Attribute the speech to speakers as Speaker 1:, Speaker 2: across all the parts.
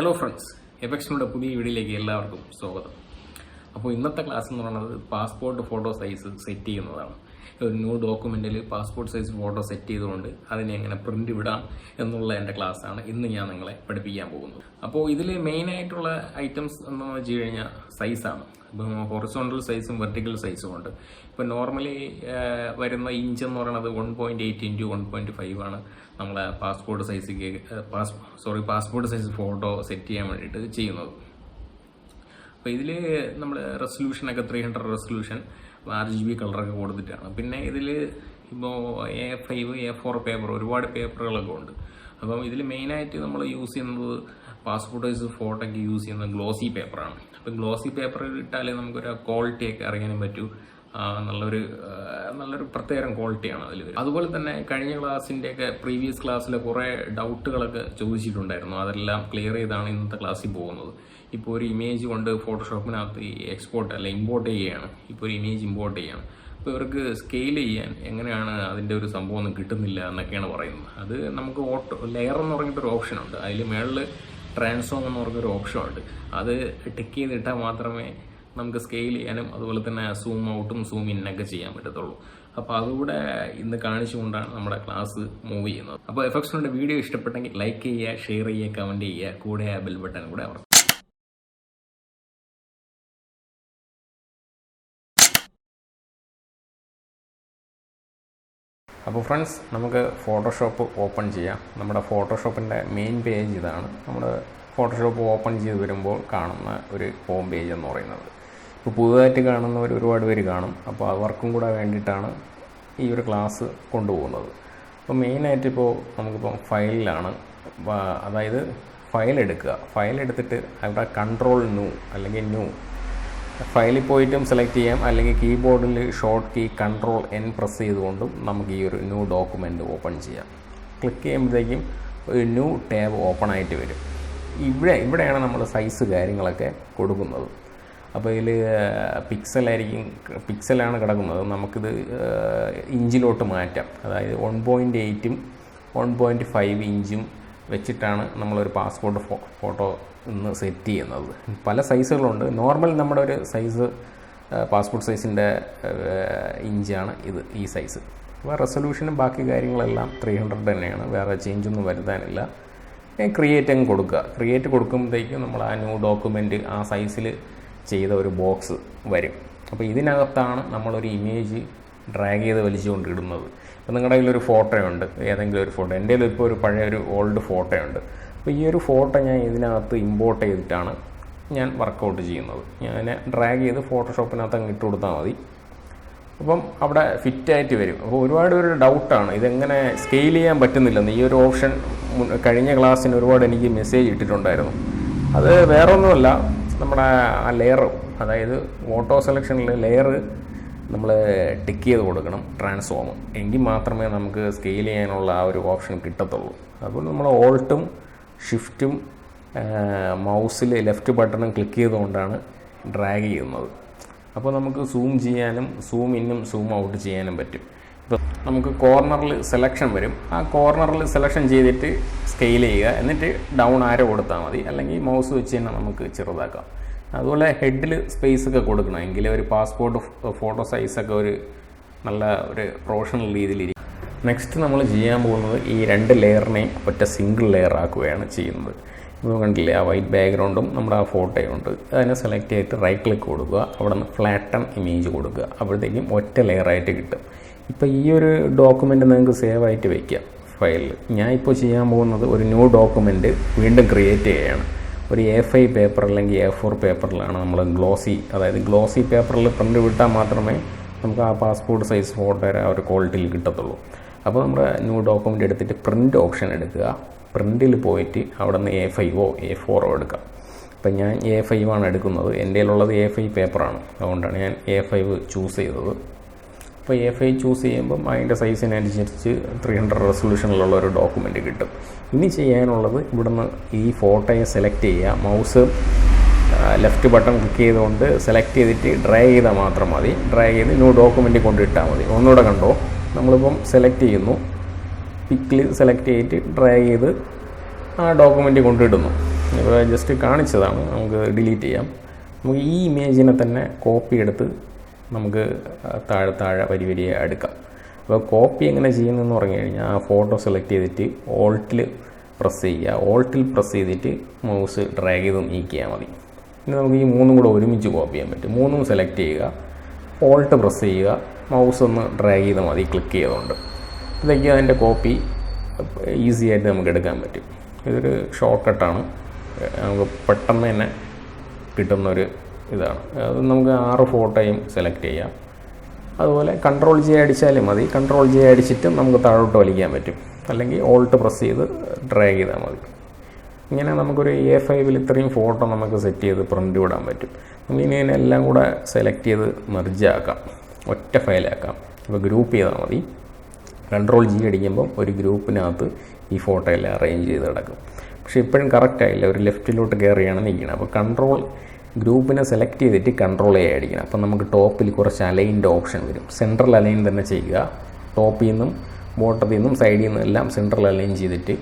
Speaker 1: Hello friends, എഫക്സിനുടെ പുതിയ വീഡിയോയിലേക്ക് എല്ലാവർക്കും സ്വാഗതം. അപ്പോൾ ഇന്നത്തെ ക്ലാസ് എന്ന് പറയുന്നത് പാസ്പോർട്ട് ഫോട്ടോ സൈസ് സെറ്റ് ചെയ്യുന്നതാണ്. ഒരു ന്യൂ ഡോക്യുമെൻറ്റിൽ പാസ്പോർട്ട് സൈസ് ഫോട്ടോ സെറ്റ് ചെയ്തുകൊണ്ട് അതിനെ എങ്ങനെ പ്രിന്റ് വിടാം എന്നുള്ള എൻ്റെ ക്ലാസ്സാണ് ഇന്ന് ഞാൻ നിങ്ങളെ പഠിപ്പിക്കാൻ പോകുന്നത്. അപ്പോൾ ഇതിൽ മെയിനായിട്ടുള്ള ഐറ്റംസ് എന്താണെന്ന് വെച്ച് കഴിഞ്ഞാൽ സൈസാണ്. ഇപ്പം ഹൊറിസോണ്ടൽ സൈസും വെർട്ടിക്കൽ സൈസും ഉണ്ട്. ഇപ്പം നോർമലി വരുന്ന ഇഞ്ച് എന്ന് പറയുന്നത് 1.8 × 1.5 ആണ് നമ്മളെ പാസ്പോർട്ട് സൈസ് ഫോട്ടോ സെറ്റ് ചെയ്യാൻ വേണ്ടിയിട്ട് ചെയ്യുന്നത്. അപ്പോൾ ഇതിൽ നമ്മൾ റെസൊല്യൂഷനൊക്കെ 300 റെസൊല്യൂഷൻ RGB കളറൊക്കെ കൊടുത്തിട്ടാണ്. പിന്നെ ഇതിൽ ഇപ്പോൾ A5 A4 പേപ്പർ ഒരുപാട് പേപ്പറുകളൊക്കെ ഉണ്ട്. അപ്പം ഇതിൽ മെയിനായിട്ട് നമ്മൾ യൂസ് ചെയ്യുന്നത് പാസ്പോർട്ട് സൈസ് ഫോട്ടോയ്ക്ക് യൂസ് ചെയ്യുന്നത് ഗ്ലോസി പേപ്പറാണ്. അപ്പം ഗ്ലോസി പേപ്പർ ഇട്ടാലേ നമുക്കൊരു ക്വാളിറ്റിയൊക്കെ അറിയാനും പറ്റൂ. നല്ലൊരു പ്രത്യേകം ക്വാളിറ്റിയാണ് അതിൽ വരും. അതുപോലെ തന്നെ കഴിഞ്ഞ ക്ലാസ്സിൻ്റെയൊക്കെ പ്രീവിയസ് ക്ലാസ്സിൽ കുറേ ഡൗട്ടുകളൊക്കെ ചോദിച്ചിട്ടുണ്ടായിരുന്നു. അതെല്ലാം ക്ലിയർ ചെയ്താണ് ഇന്നത്തെ ക്ലാസ്സിൽ പോകുന്നത്. ഇപ്പോൾ ഒരു ഇമേജ് കൊണ്ട് ഫോട്ടോഷോപ്പിനകത്ത് എക്സ്പോർട്ട് അല്ല ഇമ്പോർട്ട് ചെയ്യുകയാണ്. ഇപ്പോൾ ഒരു ഇമേജ് ഇമ്പോർട്ട് ചെയ്യണം. അപ്പോൾ ഇവർക്ക് സ്കെയിൽ ചെയ്യാൻ എങ്ങനെയാണ് അതിൻ്റെ ഒരു സംഭവം ഒന്നും കിട്ടുന്നില്ല എന്നൊക്കെയാണ് പറയുന്നത്. അത് നമുക്ക് ലെയർ എന്ന് പറഞ്ഞിട്ടൊരു ഓപ്ഷൻ ഉണ്ട്. അതിൽ മേളിൽ ട്രാൻസ്ഫോം എന്ന് പറഞ്ഞൊരു ഓപ്ഷൻ ഉണ്ട്. അത് ടിക്ക് ചെയ്തിട്ടാൽ മാത്രമേ നമുക്ക് സ്കെയിൽ ചെയ്യാനും അതുപോലെ തന്നെ സൂം ഔട്ടും സൂം ഇന്നൊക്കെ ചെയ്യാൻ പറ്റത്തുള്ളൂ. അപ്പോൾ അതുകൂടെ ഇന്ന് കാണിച്ചുകൊണ്ടാണ് നമ്മുടെ ക്ലാസ് മൂവ് ചെയ്യുന്നത്. അപ്പോൾ എഫക്സിനുടെ വീഡിയോ ഇഷ്ടപ്പെട്ടെങ്കിൽ ലൈക്ക് ചെയ്യുക, ഷെയർ ചെയ്യുക, കമൻറ്റ് ചെയ്യുക, കൂടെ ആ ബെൽ ബട്ടൺ കൂടെ അമർത്തുക. അപ്പോൾ ഫ്രണ്ട്സ്, നമുക്ക് ഫോട്ടോഷോപ്പ് ഓപ്പൺ ചെയ്യാം. നമ്മുടെ ഫോട്ടോഷോപ്പിൻ്റെ മെയിൻ പേജ് ഇതാണ്. നമ്മൾ ഫോട്ടോഷോപ്പ് ഓപ്പൺ ചെയ്ത് വരുമ്പോൾ കാണുന്ന ഒരു ഹോം പേജ് എന്ന് പറയുന്നത്. ഇപ്പോൾ പുതുതായിട്ട് കാണുന്നവർ ഒരുപാട് പേര് കാണും. അപ്പോൾ അവർക്കും കൂടെ വേണ്ടിയിട്ടാണ് ഈ ഒരു ക്ലാസ് കൊണ്ടുപോകുന്നത്. അപ്പോൾ മെയിനായിട്ട് ഇപ്പോൾ നമുക്കിപ്പോൾ ഫയലിലാണ്, അതായത് ഫയൽ എടുക്കുക. ഫയൽ എടുത്തിട്ട് അവിടെ കൺട്രോൾ ന്യൂ അല്ലെങ്കിൽ ന്യൂ ഫയലിൽ പോയിട്ടും സെലക്ട് ചെയ്യാം. അല്ലെങ്കിൽ കീബോർഡിൽ short key control N press ചെയ്തുകൊണ്ടും നമുക്ക് ഈ ഒരു ന്യൂ ഡോക്യുമെൻ്റ് ഓപ്പൺ ചെയ്യാം. ക്ലിക്ക് ചെയ്യുമ്പോഴത്തേക്കും ഒരു ന്യൂ ടാബ് ഓപ്പൺ ആയിട്ട് വരും. ഇവിടെയാണ് നമ്മൾ സൈസ് കാര്യങ്ങളൊക്കെ കൊടുക്കുന്നത്. അപ്പോൾ ഇതിൽ പിക്സലാണ് കിടക്കുന്നത്. നമുക്കിത് ഇഞ്ചിലോട്ട് മാറ്റാം. അതായത് 1.8 1.5 ഇഞ്ചും വെച്ചിട്ടാണ് നമ്മളൊരു പാസ്പോർട്ട് ഫോട്ടോ ഇന്ന് സെറ്റ് ചെയ്യുന്നത്. പല സൈസുകളുണ്ട്. നോർമൽ നമ്മുടെ ഒരു സൈസ് പാസ്പോർട്ട് സൈസിൻ്റെ ഇഞ്ചാണ് ഈ സൈസ്. അപ്പോൾ റെസൊല്യൂഷനും ബാക്കി കാര്യങ്ങളെല്ലാം 300 തന്നെയാണ്. വേറെ ചേഞ്ചൊന്നും വരുത്താനില്ല. ക്രിയേറ്റ് അങ്ങ് കൊടുക്കുക. ക്രിയേറ്റ് കൊടുക്കുമ്പോഴത്തേക്കും നമ്മൾ ആ ന്യൂ ഡോക്യുമെൻറ്റ് ആ സൈസിൽ ചെയ്ത ഒരു ബോക്സ് വരും. അപ്പോൾ ഇതിനകത്താണ് നമ്മളൊരു ഇമേജ് ഡ്രാഗ് ചെയ്ത് വലിച്ചുകൊണ്ടിടുന്നത്. ഇപ്പോൾ നിങ്ങളുടെ കയ്യിലൊരു ഫോട്ടോ ഉണ്ട്, ഏതെങ്കിലും ഒരു ഫോട്ടോ. എൻ്റെ കയ്യിൽ ഇപ്പോൾ ഒരു പഴയ ഒരു ഓൾഡ് ഫോട്ടോ ഉണ്ട്. അപ്പോൾ ഈ ഒരു ഫോട്ടോ ഞാൻ ഇതിനകത്ത് ഇമ്പോർട്ട് ചെയ്തിട്ടാണ് ഞാൻ വർക്കൗട്ട് ചെയ്യുന്നത്. ഞാൻ ഡ്രാഗ് ചെയ്ത് ഫോട്ടോഷോപ്പിനകത്ത് അങ്ങ് ഇട്ട് കൊടുത്താൽ മതി. അപ്പം അവിടെ ഫിറ്റായിട്ട് വരും. അപ്പോൾ ഒരുപാട് ഒരു ഡൗട്ടാണ് ഇതെങ്ങനെ സ്കെയിൽ ചെയ്യാൻ പറ്റുന്നില്ലെന്ന്. ഈ ഒരു ഓപ്ഷൻ കഴിഞ്ഞ ക്ലാസ്സിന് ഒരുപാട് എനിക്ക് മെസ്സേജ് ഇട്ടിട്ടുണ്ടായിരുന്നു. അത് വേറൊന്നുമല്ല, നമ്മുടെ ആ ലെയർ, അതായത് ഓട്ടോ സെലക്ഷനിൽ ലെയർ നമ്മൾ ടിക്ക് ചെയ്ത് കൊടുക്കണം, ട്രാൻസ്ഫോം. എങ്കിൽ മാത്രമേ നമുക്ക് സ്കെയിൽ ചെയ്യാനുള്ള ആ ഒരു ഓപ്ഷൻ കിട്ടത്തുള്ളൂ. അപ്പോൾ നമ്മൾ ഓൾട്ടും ഷിഫ്റ്റും മൗസിൽ ലെഫ്റ്റ് ബട്ടണും ക്ലിക്ക് ചെയ്തുകൊണ്ടാണ് ഡ്രാഗ് ചെയ്യുന്നത്. അപ്പോൾ നമുക്ക് സൂം ചെയ്യാനും സൂം ഇന്നും സൂം ഔട്ട് ചെയ്യാനും പറ്റും. ഇപ്പോൾ നമുക്ക് കോർണറിൽ സെലക്ഷൻ വരും. ആ കോർണറിൽ സെലക്ഷൻ ചെയ്തിട്ട് സ്കെയിൽ ചെയ്യുക. എന്നിട്ട് ഡൗൺ ആരോ കൊടുത്താൽ മതി. അല്ലെങ്കിൽ മൗസ് വെച്ച് തന്നെ നമുക്ക് ചെറുതാക്കാം. അതുപോലെ ഹെഡിൽ സ്പേസ് ഒക്കെ കൊടുക്കണം. എങ്കിലേ ഒരു പാസ്പോർട്ട് ഫോട്ടോ സൈസൊക്കെ ഒരു നല്ല ഒരു പ്രൊഫഷണൽ രീതിയിലിരിക്കും. നെക്സ്റ്റ് നമ്മൾ ചെയ്യാൻ പോകുന്നത് ഈ 2 ലെയറിനെയും ഒറ്റ സിംഗിൾ ലെയർ ആക്കുകയാണ് ചെയ്യുന്നത്. ഇപ്പോൾ കണ്ടില്ലേ, ആ വൈറ്റ് ബാക്ക്ഗ്രൗണ്ടും നമ്മുടെ ആ ഫോട്ടോയുണ്ട്. അതിനെ സെലക്ട് ചെയ്തിട്ട് റൈറ്റ് ക്ലിക്ക് കൊടുക്കുക. അവിടെ നിന്ന് ഫ്ലാറ്റൺ ഇമേജ് കൊടുക്കുക. അപ്പോഴത്തേക്കും ഒറ്റ ലെയറായിട്ട് കിട്ടും. ഇപ്പോൾ ഈ ഒരു ഡോക്യുമെൻ്റ് നിങ്ങൾക്ക് സേവ് ആയിട്ട് വയ്ക്കാം ഫയലിൽ. ഞാൻ ഇപ്പോൾ ചെയ്യാൻ പോകുന്നത് ഒരു ന്യൂ ഡോക്യുമെൻ്റ് വീണ്ടും ക്രിയേറ്റ് ചെയ്യുകയാണ്. ഒരു A5 പേപ്പർ അല്ലെങ്കിൽ A4 പേപ്പറിലാണ് നമ്മൾ അതായത് ഗ്ലോസി പേപ്പറിൽ പ്രിൻ്റ് വിട്ടാൽ മാത്രമേ നമുക്ക് ആ പാസ്പോർട്ട് സൈസ് ഫോട്ടോയുടെ ആ ഒരു ക്വാളിറ്റിയിൽ കിട്ടത്തുള്ളൂ. അപ്പോൾ നമ്മൾ ന്യൂ ഡോക്യുമെൻ്റ് എടുത്തിട്ട് പ്രിൻ്റ് ഓപ്ഷൻ എടുക്കുക. പ്രിൻറ്റിൽ പോയിട്ട് അവിടെ നിന്ന് A5 A4 എടുക്കാം. അപ്പം ഞാൻ A5 ആണ് എടുക്കുന്നത്. എൻ്റെ കയ്യിലുള്ളത് A5 പേപ്പറാണ്. അതുകൊണ്ടാണ് ഞാൻ A5 ചൂസ് ചെയ്തത്. അപ്പോൾ A5 ചൂസ് ചെയ്യുമ്പം അതിൻ്റെ സൈസിനനുസരിച്ച് 300 റെസൊല്യൂഷനിലുള്ള ഒരു ഡോക്യുമെൻറ്റ് കിട്ടും. ഇനി ചെയ്യാനുള്ളത് ഇവിടുന്ന് ഈ ഫോട്ടോയെ സെലക്ട് ചെയ്യുക. മൗസ് ലെഫ്റ്റ് ബട്ടൺ ക്ലിക്ക് ചെയ്തുകൊണ്ട് സെലക്ട് ചെയ്തിട്ട് ഡ്രാഗ് ചെയ്താൽ മാത്രം മതി. ഡ്രാഗ് ചെയ്ത് ന്യൂ ഡോക്യുമെൻറ്റ് കൊണ്ടിട്ടാൽ മതി. ഒന്നുകൂടെ കണ്ടോ, നമ്മളിപ്പം സെലക്ട് ചെയ്യുന്നു, പിക്കിൽ സെലക്ട് ചെയ്തിട്ട് ഡ്രാഗ് ചെയ്ത് ആ ഡോക്യുമെൻറ്റ് കൊണ്ടിടുന്നു. ഇപ്പോൾ ജസ്റ്റ് കാണിച്ചതാണ്, നമുക്ക് ഡിലീറ്റ് ചെയ്യാം. നമുക്ക് ഈ ഇമേജിനെ തന്നെ കോപ്പി എടുത്ത് നമുക്ക് താഴെ വരിയായി എടുക്കാം. അപ്പോൾ കോപ്പി എങ്ങനെ ചെയ്യുന്നതെന്ന് പറഞ്ഞു കഴിഞ്ഞാൽ ആ ഫോട്ടോ സെലക്ട് ചെയ്തിട്ട് ഓൾട്ടിൽ പ്രസ് ചെയ്യുക. ഓൾട്ടിൽ പ്രസ് ചെയ്തിട്ട് മൗസ് ഡ്രാഗ് ചെയ്ത് നീക്കിയാൽ മതി. ഇനി നമുക്ക് ഈ മൂന്നും കൂടെ ഒരുമിച്ച് കോപ്പി ചെയ്യാൻ പറ്റും. മൂന്നും സെലക്ട് ചെയ്യുക, ഓൾട്ട് പ്രസ് ചെയ്യുക, മൗസ് ഒന്ന് ഡ്രാഗ് ചെയ്താൽ മതി ക്ലിക്ക് ചെയ്തുകൊണ്ട്. ഇതൊക്കെ അതിൻ്റെ കോപ്പി ഈസി ആയിട്ട് നമുക്ക് എടുക്കാൻ പറ്റും. ഇതൊരു ഷോർട്ട് കട്ടാണ്, നമുക്ക് പെട്ടെന്ന് തന്നെ കിട്ടുന്നൊരു ഇതാണ്. അത് നമുക്ക് 6 ഫോട്ടോയും സെലക്ട് ചെയ്യാം. അതുപോലെ കൺട്രോൾ ജെ അടിച്ചാലും മതി. കൺട്രോൾ ജെ അടിച്ചിട്ട് നമുക്ക് താഴോട്ട് വലിക്കാൻ പറ്റും, അല്ലെങ്കിൽ ഓൾട്ട് പ്രസ് ചെയ്ത് ഡ്രാഗ് ചെയ്താൽ മതി. ഇങ്ങനെ നമുക്കൊരു A5 ഇത്രയും ഫോട്ടോ നമുക്ക് സെറ്റ് ചെയ്ത് പ്രിൻ്റ് വിടാൻ പറ്റും. നമുക്കിനി എല്ലാം കൂടെ സെലക്ട് ചെയ്ത് മെർജ് ആക്കാം, ഒറ്റ ഫയലാക്കാം. അപ്പോൾ ഗ്രൂപ്പ് ചെയ്താൽ മതി. കൺട്രോൾ ജി അടിക്കുമ്പം ഒരു ഗ്രൂപ്പിനകത്ത് ഈ ഫോട്ടോ എല്ലാം അറേഞ്ച് ചെയ്ത് കിടക്കും. പക്ഷേ ഇപ്പോഴും കറക്റ്റായില്ല, ഒരു ലെഫ്റ്റിലോട്ട് കയറിയാണ് നിൽക്കുന്നത്. അപ്പോൾ കൺട്രോൾ ഗ്രൂപ്പിനെ സെലക്ട് ചെയ്തിട്ട് കൺട്രോൾ എ അടിക്കണം. അപ്പോൾ നമുക്ക് ടോപ്പിൽ കുറച്ച് അലൈൻഡ് ഓപ്ഷൻ വരും. സെൻട്രൽ അലൈൻ തന്നെ ചെയ്യുക. ടോപ്പിൽ നിന്നും ബോട്ടത്തിൽ നിന്നും സൈഡിൽ നിന്നും എല്ലാം സെൻട്രൽ അലൈൻ ചെയ്തിട്ട്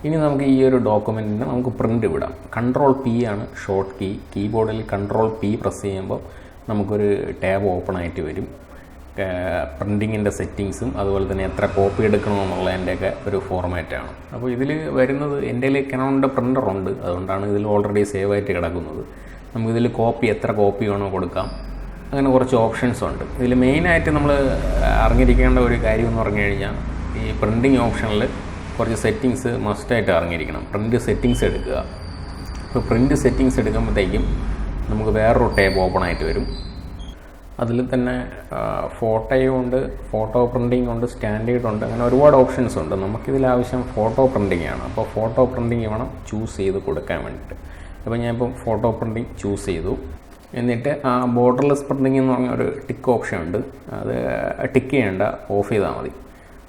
Speaker 1: ഇനി നമുക്ക് ഈ ഒരു ഡോക്യുമെൻറ്റിനെ നമുക്ക് പ്രിൻ്റ് വിടാം. കൺട്രോൾ പി ആണ് ഷോർട്ട് കീ. കീബോർഡിൽ കൺട്രോൾ പി പ്രസ് ചെയ്യുമ്പോൾ നമുക്കൊരു ടാബ് ഓപ്പൺ ആയിട്ട് വരും. പ്രിൻറ്റിങ്ങിൻ്റെ സെറ്റിങ്സും അതുപോലെ തന്നെ എത്ര കോപ്പി എടുക്കണമെന്നുള്ളതിൻ്റെയൊക്കെ ഒരു ഫോർമാറ്റാണ്. അപ്പോൾ ഇതിൽ വരുന്നത് എൻ്റെ കയ്യിൽ കനോണിൻ്റെ പ്രിൻ്ററുണ്ട്, അതുകൊണ്ടാണ് ഇതിൽ ഓൾറെഡി സേവ് ആയിട്ട് കിടക്കുന്നത്. നമുക്കിതിൽ എത്ര കോപ്പി വേണോ കൊടുക്കാം, അങ്ങനെ കുറച്ച് ഓപ്ഷൻസ് ഉണ്ട്. ഇതിൽ മെയിനായിട്ട് നമ്മൾ അറിഞ്ഞിരിക്കേണ്ട ഒരു കാര്യം എന്ന് പറഞ്ഞു കഴിഞ്ഞാൽ ഈ പ്രിൻറ്റിങ് ഓപ്ഷനിൽ കുറച്ച് സെറ്റിങ്സ് മസ്റ്റായിട്ട് അറിഞ്ഞിരിക്കണം. പ്രിൻ്റ് സെറ്റിങ്സ് എടുക്കുക. അപ്പോൾ പ്രിൻ്റ് സെറ്റിങ്സ് എടുക്കുമ്പോഴത്തേക്കും നമുക്ക് വേറൊരു ടാബ് ഓപ്പൺ ആയിട്ട് വരും. അതിൽ തന്നെ ഫോട്ടോയും ഉണ്ട്, ഫോട്ടോ പ്രിൻറ്റിംഗ് ഉണ്ട്, സ്റ്റാൻഡേർഡ് ഉണ്ട്, അങ്ങനെ ഒരുപാട് ഓപ്ഷൻസ് ഉണ്ട്. നമുക്കിതിൽ ആവശ്യം ഫോട്ടോ പ്രിൻറ്റിംഗ് ആണ്. അപ്പോൾ ഫോട്ടോ പ്രിൻറ്റിംഗ് വേണം ചൂസ് ചെയ്ത് കൊടുക്കാൻ വേണ്ടിയിട്ട്. അപ്പോൾ ഞാനിപ്പം ഫോട്ടോ പ്രിൻറ്റിംഗ് ചൂസ് ചെയ്തു. എന്നിട്ട് ആ ബോർഡർലെസ് പ്രിൻറ്റിംഗ് എന്ന് പറഞ്ഞ ഒരു ടിക്ക് ഓപ്ഷൻ ഉണ്ട്, അത് ടിക്ക് ചെയ്യേണ്ട, ഓഫ് ചെയ്താൽ മതി.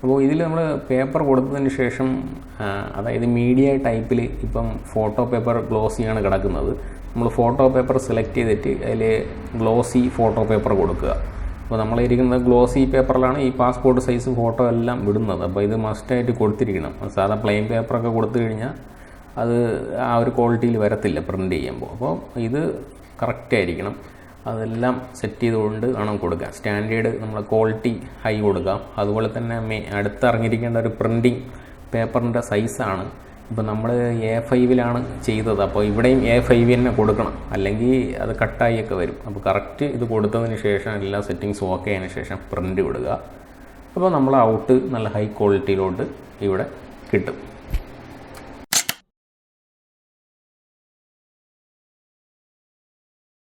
Speaker 1: അപ്പോൾ ഇതിൽ നമ്മൾ പേപ്പർ കൊടുത്തതിന് ശേഷം, അതായത് മീഡിയ ടൈപ്പിൽ ഇപ്പം ഫോട്ടോ പേപ്പർ ഗ്ലോസിയാണ് കിടക്കുന്നത്. നമ്മൾ ഫോട്ടോ പേപ്പർ സെലക്ട് ചെയ്തിട്ട് അതിൽ ഗ്ലോസി ഫോട്ടോ പേപ്പർ കൊടുക്കുക. അപ്പോൾ നമ്മളിരിക്കുന്നത് ഗ്ലോസി പേപ്പറിലാണ് ഈ പാസ്പോർട്ട് സൈസ് ഫോട്ടോ എല്ലാം വിടുന്നത്. അപ്പോൾ ഇത് മസ്റ്റായിട്ട് കൊടുത്തിരിക്കണം. സാധാ പ്ലെയിൻ പേപ്പറൊക്കെ കൊടുത്തു കഴിഞ്ഞാൽ അത് ആ ഒരു ക്വാളിറ്റിയിൽ വരത്തില്ല പ്രിൻ്റ് ചെയ്യുമ്പോൾ. അപ്പോൾ ഇത് കറക്റ്റായിരിക്കണം. അതെല്ലാം സെറ്റ് ചെയ്തുകൊണ്ട് വേണം കൊടുക്കാൻ. സ്റ്റാൻഡേർഡ് നമ്മൾ ക്വാളിറ്റി ഹൈ കൊടുക്കാം. അതുപോലെ തന്നെ അടുത്തറിഞ്ഞിരിക്കേണ്ട ഒരു പ്രിൻറ്റിങ് പേപ്പറിൻ്റെ സൈസാണ്. ഇപ്പോൾ നമ്മൾ A5 ചെയ്തത്, അപ്പോൾ ഇവിടെയും A5 തന്നെ കൊടുക്കണം, അല്ലെങ്കിൽ അത് കട്ടായിയൊക്കെ വരും. അപ്പോൾ കറക്റ്റ് ഇത് കൊടുത്തതിന് ശേഷം എല്ലാ സെറ്റിങ്സും ഓക്കെ ആയതിനു ശേഷം പ്രിൻ്റ് വിടുക. അപ്പോൾ നമ്മൾ ഔട്ട് നല്ല ഹൈ ക്വാളിറ്റിയിലോട്ട് ഇവിടെ കിട്ടും.